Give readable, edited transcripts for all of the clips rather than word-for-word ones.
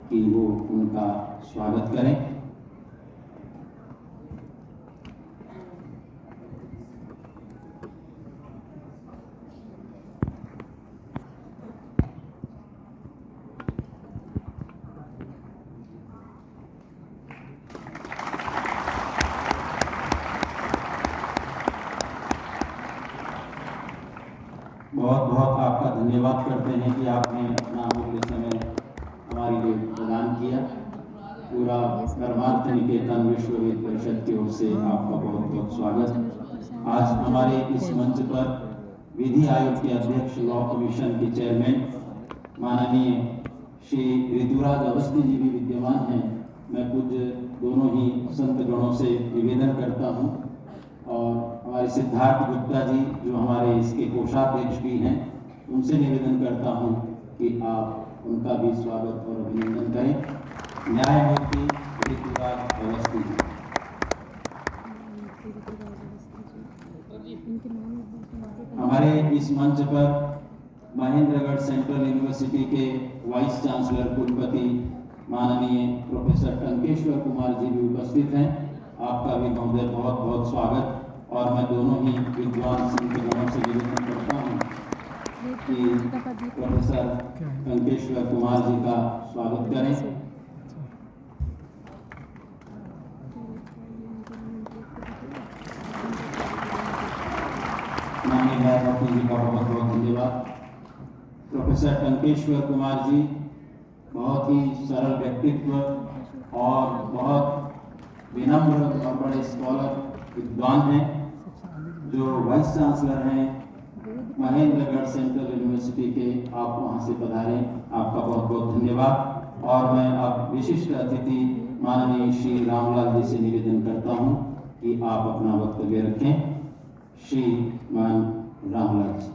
कि वो उनका स्वागत करें। बहुत बहुत आपका धन्यवाद करते हैं कि आपने अपना अमूल्य समय हमारे लिए प्रदान किया। पूरा परमार्थ निकेतन विश्व वेद परिषद की ओर से आपका बहुत बहुत स्वागत। आज हमारे इस मंच पर विधि आयोग के अध्यक्ष, लॉ कमीशन के चेयरमैन माननीय श्री ऋतुराज अवस्थी जी भी विद्यमान हैं। मैं कुछ दोनों ही संत गणों से निवेदन करता हूं और हमारे सिद्धार्थ गुप्ता जी जो हमारे इसके कोषाध्यक्ष भी हैं, उनसे निवेदन करता हूं कि आप उनका भी स्वागत और अभिनंदन करें। न्यायमूर्ति ऋतुराज अवस्थी जी। हमारे इस मंच पर महेंद्रगढ़ सेंट्रल यूनिवर्सिटी के वाइस चांसलर कुलपति माननीय प्रोफेसर टंकेश्वर कुमार जी भी उपस्थित हैं। आपका भी महोदय बहुत बहुत स्वागत। और मैं दोनों ही विद्वान संतगणों से निवेदन करता हूं कि प्रोफेसर टंकेश्वर कुमार जी का स्वागत करें। माननीय न्यायमूर्ति जी का बहुत बहुत धन्यवाद। प्रोफेसर टंकेश्वर कुमार जी बहुत ही सरल व्यक्तित्व और बहुत विनम्र और बड़े स्कॉलर विद्वान हैं, जो वाइस चांसलर हैं महेंद्रगढ़ सेंट्रल यूनिवर्सिटी के। आप वहां से पधारें, आपका बहुत बहुत धन्यवाद। और मैं अब विशिष्ट अतिथि माननीय श्री रामलाल जी से निवेदन करता हूं कि आप अपना वक्तव्य रखें। श्री मान रामलाल जी।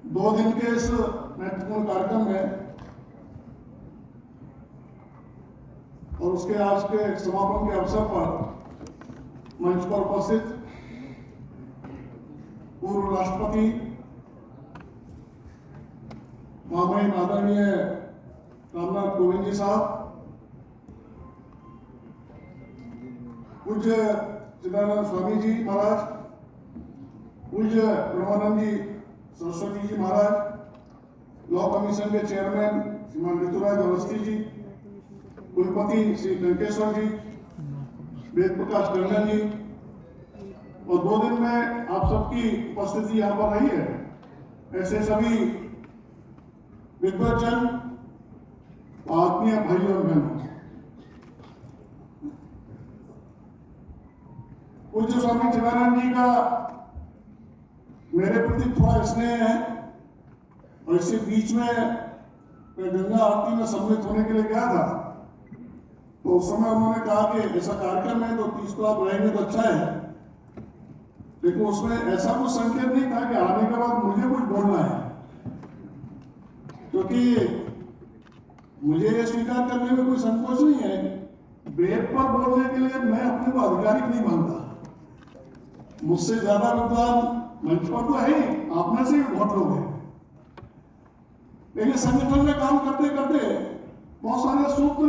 दो दिन के इस महत्वपूर्ण कार्यक्रम में और उसके आज के समापन के अवसर पर मंच पर उपस्थित पूर्व राष्ट्रपति महामहिम आदरणीय रामनाथ कोविंद जी साहब, पूज्य चिदानंद स्वामी जी महाराज, पूज्य ब्रह्मानंद जी सरस्वती जी महाराज, लॉ कमीशन के चेयरमैन श्रीमान ऋतुराज अवस्थी जी, कुलपति श्री टंकेश्वर जी, वेद प्रकाश टंडन जी, और 2 दिन में आप सबकी उपस्थिति यहाँ पर रही है, ऐसे सभी विद्वज्जन, आत्मीय भाइयों और बहनों, पूज्य स्वामी चिदानंद जी का मेरे प्रति थोड़ा स्नेह है। और इसके बीच में मैं गंगा आरती में सम्मिलित होने के लिए गया था, तो उस समय उन्होंने कहा कि ऐसा कार्यक्रम है तो 30 को आप रहेंगे तो अच्छा है, लेकिन उसमें ऐसा कुछ संकेत नहीं था कि आने के बाद मुझे कुछ बोलना है, क्योंकि मुझे ये स्वीकार करने में कोई संकोच नहीं है। वेद पर बोलने के लिए मैं अपने को आधिकारिक नहीं मानता। मुझसे ज्यादा विद्वान मंच पर तो है ही, आप में से भी बहुत लोग हैं, लेकिन संगठन में काम करते करते बहुत सारे सूत्र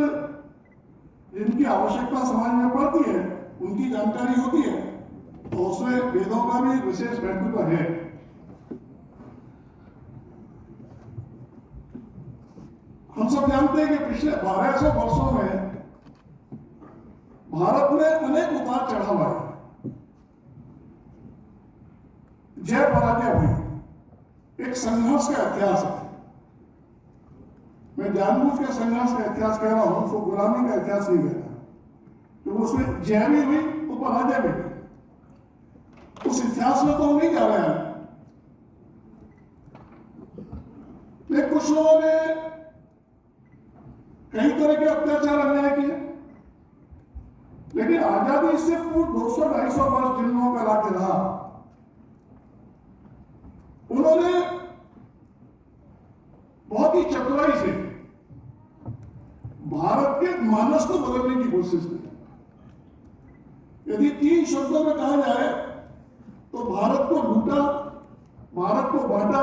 जिनकी आवश्यकता समाज में पड़ती है, उनकी जानकारी होती है, तो उसमें वेदों का भी विशेष महत्व है। हम सब जानते हैं कि पिछले 1200 वर्षों में भारत में अनेक उतार चढ़ाव आए, जय पराजय हुई, एक संघर्ष का इतिहास है। मैं जानबूझ के संघर्ष का इतिहास कह रहा हूं, उसको गुलामी का इतिहास नहीं कह रहा, क्योंकि उसमें जय भी हुई तो पराजय भी हुई। उस इतिहास में तो हम नहीं जा रहे हैं, लेकिन कुछ लोगों ने कई तरह के अत्याचार अन्याय किए, लेकिन आजादी से पूर्व 200-250 वर्ष जिन लोगों का राज्य रहा, उन्होंने बहुत ही चतुराई से भारत के मानस को बदलने की कोशिश की। यदि 3 शब्दों में कहा जाए तो भारत को लूटा, भारत को बांटा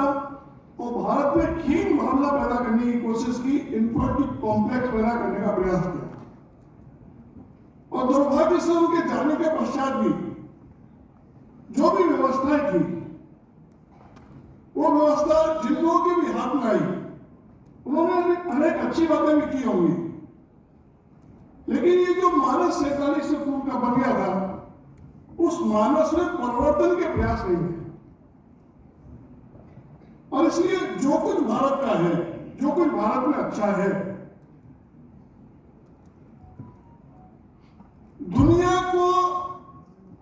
और भारत में हीन मामला पैदा करने की कोशिश की, इंफर्टिक कॉम्प्लेक्स पैदा करने का प्रयास किया। और दुर्भाग्य से उनके जाने के पश्चात भी जो भी व्यवस्थाएं थी, वो व्यवस्था जिन लोगों के भी हाथ में आई, उन्होंने अनेक अच्छी बातें भी की होंगी, लेकिन ये जो मानस 47 से पूर्व का बन गया था, उस मानस में परिवर्तन के प्रयास नहीं है। और इसलिए जो कुछ भारत का है, जो कुछ भारत में अच्छा है, दुनिया को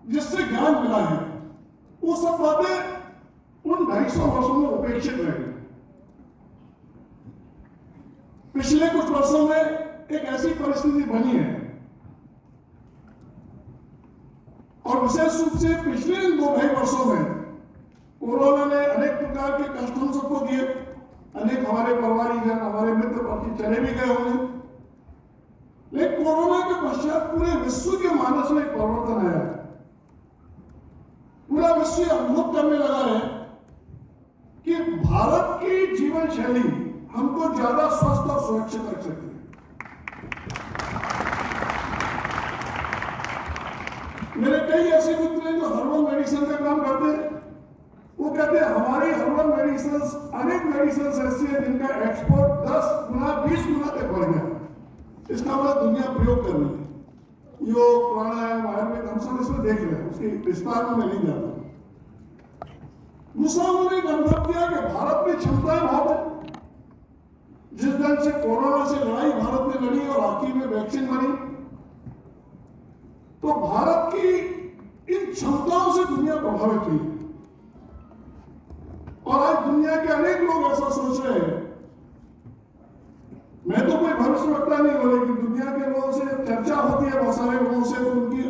जिससे ज्ञान मिला है, वो सब बातें उन 250 वर्षों में उपेक्षित रह गई। पिछले कुछ वर्षों में एक ऐसी परिस्थिति बनी है, और विशेष रूप से पिछले इन 2-2.5 वर्षों में कोरोना ने अनेक प्रकार के कष्ट हम सबको दिए। अनेक हमारे परिवारीजन, हमारे मित्र पक्षी चले भी गए होंगे, लेकिन कोरोना के पश्चात पूरे विश्व के मानस में एक परिवर्तन आया है। पूरा विश्व अनुभव करने लगा है कि भारत की जीवन शैली हमको ज्यादा स्वस्थ और सुरक्षित रख सकती है। मेरे कई ऐसे मित्र हैं जो हर्बल मेडिसिन का काम करते हैं। वो कहते हैं हमारी हर्बल मेडिसिन, अनेक मेडिसिन ऐसी है जिनका एक्सपोर्ट 10 गुना 20 गुना तक बढ़ गया। इसका मतलब दुनिया प्रयोग कर रही है। योग, प्राणायाम, आयुर्वेद, हम सब इसमें देख रहे हैं, उसके विस्तार में मैं नहीं जाता। दूसरा उन्होंने एक अनुभव किया कि भारत में क्षमताएं बहुत है। जिस ढंग से कोरोना से लड़ाई भारत ने लड़ी और आखिर में वैक्सीन बनी, तो भारत की इन क्षमताओं से दुनिया प्रभावित हुई। और आज दुनिया के अनेक लोग ऐसा सोच रहे हैं, मैं तो कोई भविष्यवक्ता नहीं हूं, लेकिन दुनिया के लोगों से जब चर्चा होती है बहुत सारे लोगों से, तो उनकी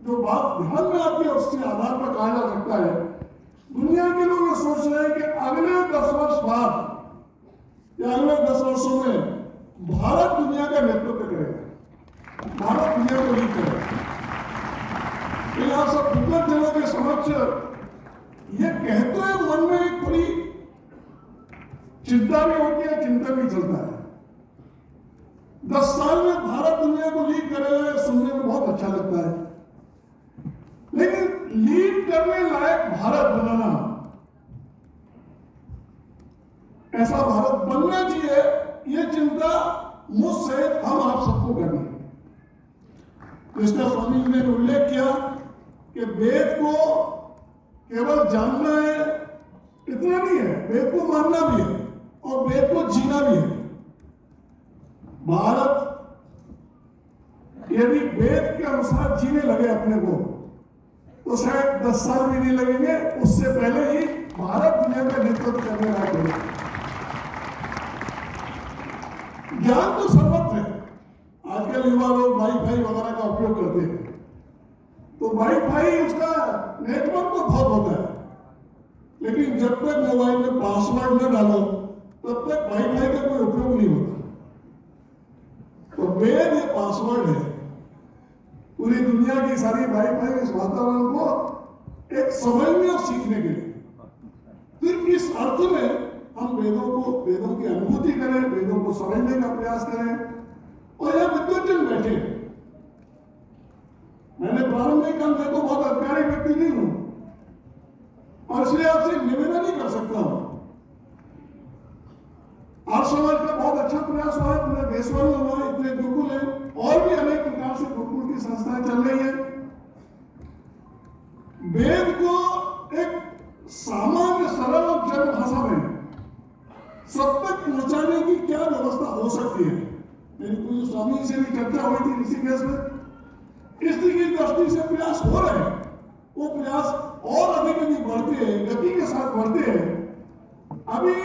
जो बात ध्यान में आती है उसके आधार पर कहा जा सकता है, दुनिया के लोग ये सोच रहे हैं कि अगले 10 वर्ष बाद या अगले 10 वर्षों में भारत दुनिया का नेतृत्व करेगा, भारत दुनिया को लीड करेगा। आप सब जनों के समक्ष ये कहते हैं, मन में एक थोड़ी चिंता भी होती है, चिंतन भी चलता है। 10 साल में भारत दुनिया को लीड करेगा, सुनने में बहुत अच्छा लगता है, लेकिन लीड करने लायक भारत बनाना, ऐसा भारत बनना चाहिए, ये चिंता मुझ सहित हम आप सबको करनी है। जिसका स्वामी जी ने उल्लेख किया कि वेद को केवल जानना है इतना नहीं है, वेद को मानना भी है और वेद को जीना भी है। भारत यदि वेद के अनुसार जीने लगे अपने को, तो शायद 10 साल भी नहीं लगेंगे, उससे पहले ही भारत दुनिया का नेतृत्व करने वाला है। ज्ञान तो सर्वत्र है। आजकल युवा लोग वाईफाई वगैरह का उपयोग करते हैं, तो वाईफाई उसका नेटवर्क तो बहुत होता है, लेकिन जब तक मोबाइल में पासवर्ड न डालो तब तक वाईफाई का कोई उपयोग नहीं होता। तो वेद ये पासवर्ड है पूरी दुनिया की सारी वाईफाई इस वातावरण को एक समझने और सीखने के लिए। फिर इस अर्थ में हम वेदों की अनुभूति करें, वेदों को समझने का प्रयास करें। और यह विद्वजन बैठे, मैंने प्रारंभ में कहा मैं तो बहुत अधिकारी व्यक्ति नहीं हूं, और इसलिए आपसे निवेदन नहीं कर सकता हूं। आज समाज का बहुत अच्छा प्रयास हुआ है, पूरे देशभर में हुआ, इतने गुरुकुल हैं, और भी अनेक प्रकार से गुरुकुल की संस्थाएं चल रही है। वेद को एक सामान्य सरल और जन भाषा में सब तक पहुंचाने की क्या व्यवस्था हो सकती है। मेरी पूज्य स्वामी से भी चर्चा हुई थी ऋषिकेश में, इसकी दृष्टि से प्रयास हो रहे हैं। वो प्रयास और अधिक अधिक बढ़ते हैं, गति के साथ बढ़ते हैं। अभी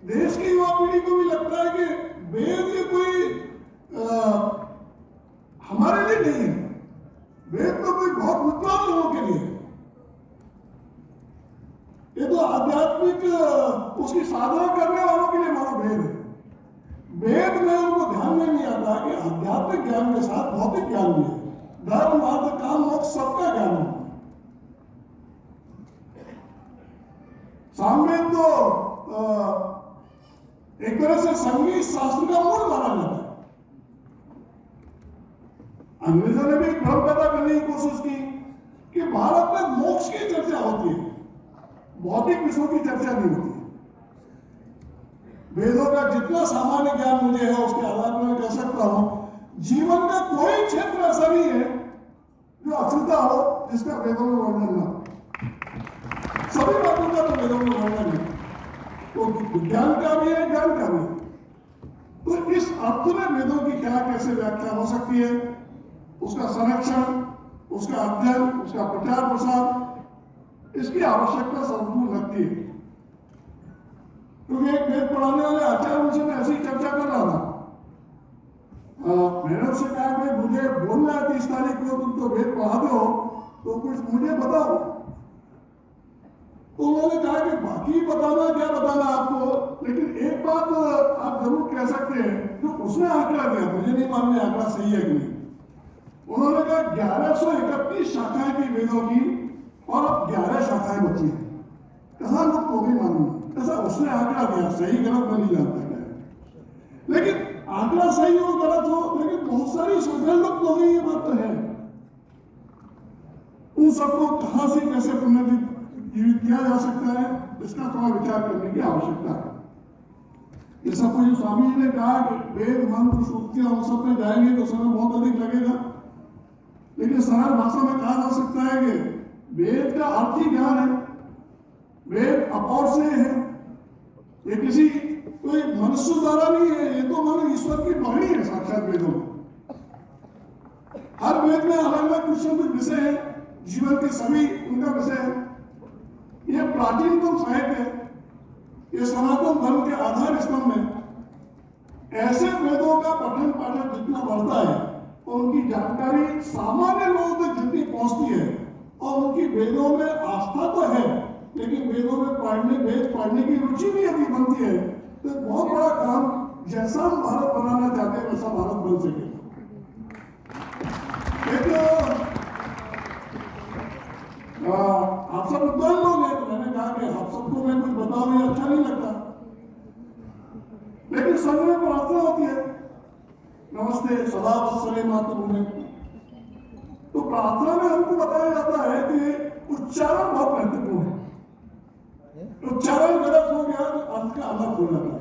देश की युवा पीढ़ी को भी लगता है कि वेद ये कोई हमारे लिए नहीं है, वेद तो कोई बहुत विद्वान लोगों के लिए, ये तो आध्यात्मिक उसकी साधना करने वालों के लिए मानो वेद है। वेद में उनको ध्यान में नहीं आता कि आध्यात्मिक ज्ञान के साथ भौतिक ज्ञान भी है। धर्म अर्थ काम मोक्ष सबका ज्ञान है। सामवेद तो एक तरह से संगीत शास्त्र का मूल माना जाता है। अंग्रेजों ने भी भ्रम पैदा करने की कोशिश की कि भारत में मोक्ष की चर्चा होती है, भौतिक विषयों की चर्चा नहीं होती। वेदों का जितना सामान्य ज्ञान मुझे है उसके आधार पर मैं कह सकता हूं, जीवन का कोई क्षेत्र ऐसा नहीं है जो अछूता हो जिसका वेदों में वर्णन न हो। सभी बातों का तो वेदों में वर्णन है, तो विज्ञान का भी है, ज्ञान का भी है। तो इस अर्थ में वेदों की क्या कैसे व्याख्या हो सकती है, उसका संरक्षण, उसका अध्ययन, उसका प्रचार प्रसार, इसकी आवश्यकता सबको लगती है। क्योंकि एक वेद पढ़ाने वाले आचार्य उनसे मैं ऐसी चर्चा कर रहा था। मैंने उससे कहा भाई मुझे बोलना है 30 तारीख को, तुम तो वेद पढ़ाते हो तो कुछ मुझे बताओ। तो उन्होंने कहा कि बाकी बताना क्या बताना आपको, लेकिन एक बात आप जरूर कह सकते हैं, जो उसने आंकड़ा दिया, मुझे नहीं मालूम ये आंकड़ा सही है कि नहीं। उन्होंने कहा 1131 शाखाएं थी वेदों की और अब 11 शाखाएं बची हैं। कहाँ लोग तो भी मालूम, ऐसा उसने आंकड़ा दिया, सही गलत मैं नहीं जानता क्या है। लेकिन आंकड़ा सही हो गलत हो, लेकिन बहुत सारी शाखाएं लोग तो गई, ये बात तो है। उन सबको कहां से कैसे पुनर्जीवित किया जा सकता है, इसका थोड़ा विचार करने की आवश्यकता है। ये सब कुछ स्वामी जी ने कहा कि वेद मंत्र सूक्तियां उन सब में जाएंगे तो समय बहुत अधिक लगेगा, लेकिन सरल भाषा में कहा जा सकता है कि वेद का अर्थ ही ज्ञान है। वेद अपौर से है, ये किसी कोई मनुष्य द्वारा नहीं है, ये तो मानो ईश्वर की वाणी है साक्षात वेदों में। हर वेद में अलग अलग कुछ न कुछ विषय है, जीवन के सभी उनका विषय है। ये प्राचीनतम साहित्य है, ये सनातन धर्म के आधार स्तंभ है। ऐसे वेदों का पठन पाठन जितना बढ़ता है और उनकी जानकारी सामान्य लोगों तक जितनी पहुंचती है, और उनकी वेदों में आस्था तो है, लेकिन वेदों में वेद पढ़ने की रुचि भी यदि बनती है तो बहुत बड़ा काम, जैसा हम भारत बनाना चाहते हैं वैसा भारत बन सके। आप सब विद्वान लोग हैं, तो मैंने कहा कि आप सबको मैं कुछ बताऊं ये अच्छा नहीं लगता, लेकिन संघ में प्रार्थना होती है, नमस्ते सदा वत्सले मातृभूमि। तो प्रार्थना में हमको बताया जाता है कि उच्चारण बहुत महत्वपूर्ण है। उच्चारण गलत हो गया तो अर्थ का अलग हो जाता है,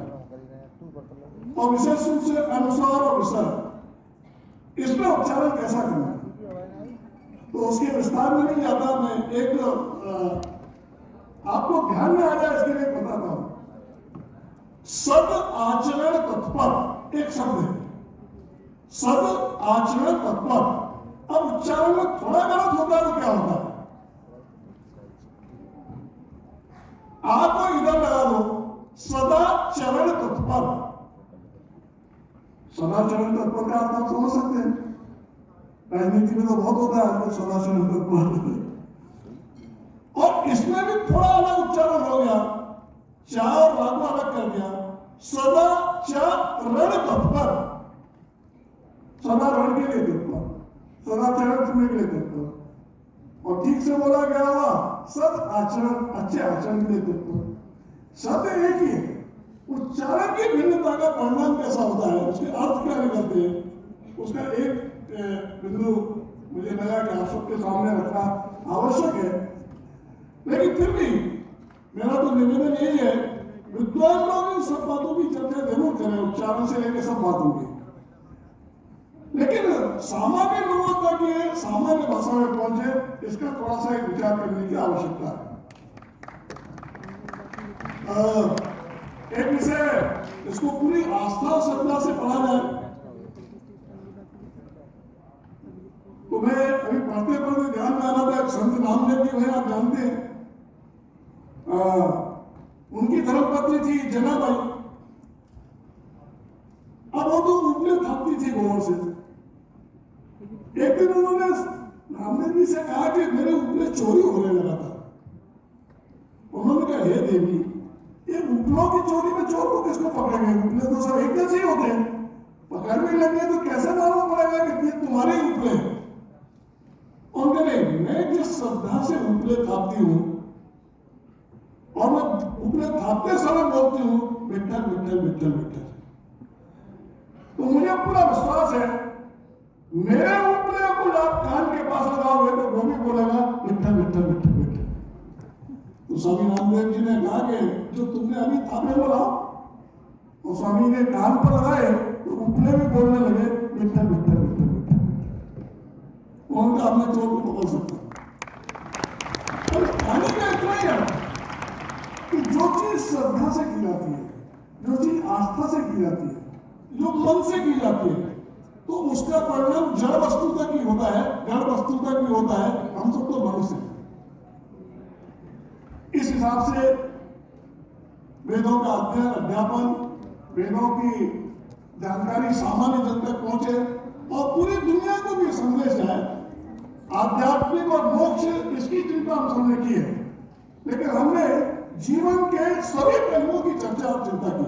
और विशेष रूप से अनुसार और विसर्ग, इसमें उच्चारण कैसा करना है तो उसके विस्तार में नहीं जाता। मैं एक आपको ध्यान में आ जाए इसके लिए बताता हूं। सद आचरण तत्पर एक शब्द है, सद आचरण तत्पर। अब उच्चारण में थोड़ा गलत होता है तो क्या होता है, आपको इधर लगा दो सदाचरण तत्पर। सदाचरण तत्पर का अर्थ आप समझ सकते हैं, राजनीति में तो बहुत होता है सदाचरण तत्पर। और इसमें भी थोड़ा अलग उच्चारण हो गया, चा और रा को अलग कर दिया, सदाचरण तत्पर। सदा रण के लिए तत्पर, सदाचरण सुनने के लिए तत्पर। और ठीक से बोला गया हुआ सद आचरण, अच्छे आचरण के लिए तत्पर। शब्द एक ही है, उच्चारण की भिन्नता का परिणाम कैसा होता है, उसके अर्थ क्या निकलते हैं, उसका एक बिंदु मुझे लगा कि आप सबके सामने रखना आवश्यक है। लेकिन फिर भी मेरा तो निवेदन यही है, विद्वान लोग इन सब बातों की चर्चा जरूर करें, उच्चारण से लेकर सब बातों की, लेकिन सामान्य लोगों तक ये सामान्य भाषा में पहुंचे, इसका थोड़ा सा एक विचार करने की आवश्यकता है। एक विषय इसको पूरी आस्था और श्रद्धा से पढ़ा जाए, तो मैं अभी पढ़ते पढ़ते ध्यान में आ रहा था, एक संत नामदेव जी भाई आप जानते हैं, उनकी धर्मपत्नी थी जनाबाई। अब वो तो उपले थापती थी गोबर से। एक दिन उन्होंने नामदेव जी से कहा कि मेरे उपले चोरी होने लगा था। उन्होंने कहा हे देवी, ये उपलों की चोरी में चोर को किसको पकड़ेंगे, उपले तो सब एक जैसे ही होते हैं, गर्मी लगे तो कैसे मालूम पड़ेगा कि ये तुम्हारे ही उपले हैं? उनके नहीं, मैं जिस श्रद्धा से उपले थापती हूँ और मैं उपले थापते समय बोलती हूँ विट्ठल विट्ठल विट्ठल विट्ठल, तो मुझे पूरा विश्वास है मेरे उपले को आप कान के पास लगाओगे तो वो भी बोलेगा विट्ठल विट्ठल विट्ठल विट्ठल। तो स्वामी रामदेव जी ने कहा कि जो तुमने अभी थापे बोला और स्वामी ने कान पर लगाए तो उपले भी बोलने लगे विट्ठल विट्ठल विट्ठल विट्ठल। उनका अपने चोर को पकड़ सकता। और कहानी का इतना ही है कि जो चीज श्रद्धा से की जाती है, जो चीज आस्था से की जाती है, जो मन से की जाती है, तो उसका परिणाम जड़ वस्तु तक ही होता है, जड़ वस्तु तक भी होता है। हम सब तो मनुष्य हैं। इस हिसाब से वेदों का अध्ययन अध्यापन, वेदों की जानकारी सामान्य जन तक पहुंचे और पूरी दुनिया को भी संदेश जाए। आध्यात्मिक और मोक्ष इसकी चिंता हम सबने की है, लेकिन हमने जीवन के सभी पहलुओं की चर्चा और चिंता की।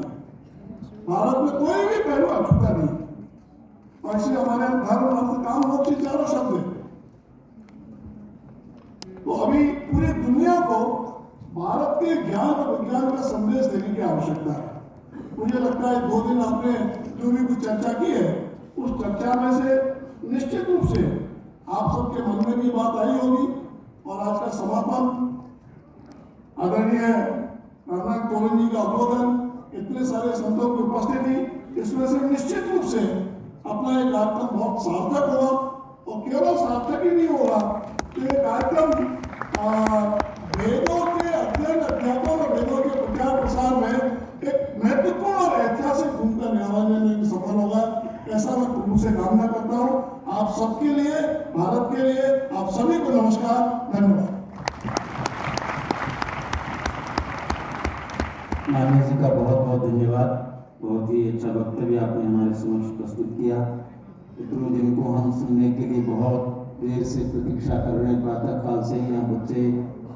भारत में कोई भी पहलू अछूता नहीं, और इसलिए हमारे धर्म अर्थ काम मोक्ष चारों शब्द है। तो अभी पूरी दुनिया को भारत के ज्ञान और विज्ञान का संदेश देने की आवश्यकता है। मुझे लगता है 2 दिन आपने जो भी कुछ चर्चा की है, उस चर्चा में से निश्चित रूप से आप सबके मन में भी बात आई होगी। और आज का समापन आदरणीय नारायण कोविंद जी का उद्बोधन, इतने सारे संतों की उपस्थिति, इसमें से निश्चित रूप से अपना एक कार्यक्रम बहुत सार्थक होगा। और केवल सार्थक ही नहीं होगा, तो ये कार्यक्रम वेदों के अध्ययन अध्यापन और वेदों के प्रचार प्रसार में एक महत्वपूर्ण और ऐतिहासिक भूमिका निभाने में सफल होगा, ऐसा मैं प्रभु से कामना करता हूँ। आप सबके लिए, भारत के लिए, आप सभी को नमस्कार, धन्यवाद। माननीय जी का बहुत बहुत धन्यवाद। बहुत ही अच्छा वक्तव्य आपने हमारे समक्ष प्रस्तुत किया। इतने दिन को हम सुनने के लिए बहुत देर से प्रतीक्षा कर रहे हैं, प्रातः काल से ही यहाँ बच्चे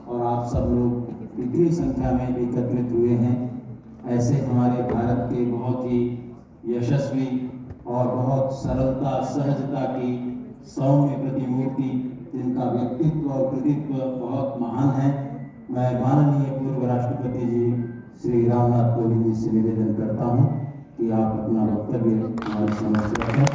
और आप सब लोग इतनी संख्या में एकत्रित हुए हैं। ऐसे हमारे भारत के बहुत ही यशस्वी और बहुत सरलता सहजता की सौम्य प्रतिमूर्ति, जिनका व्यक्तित्व और कृतित्व बहुत महान है, मैं माननीय पूर्व राष्ट्रपति जी श्री रामनाथ कोविंद जी से निवेदन करता हूं कि आप अपना वक्तव्य हमारे समक्ष रखें।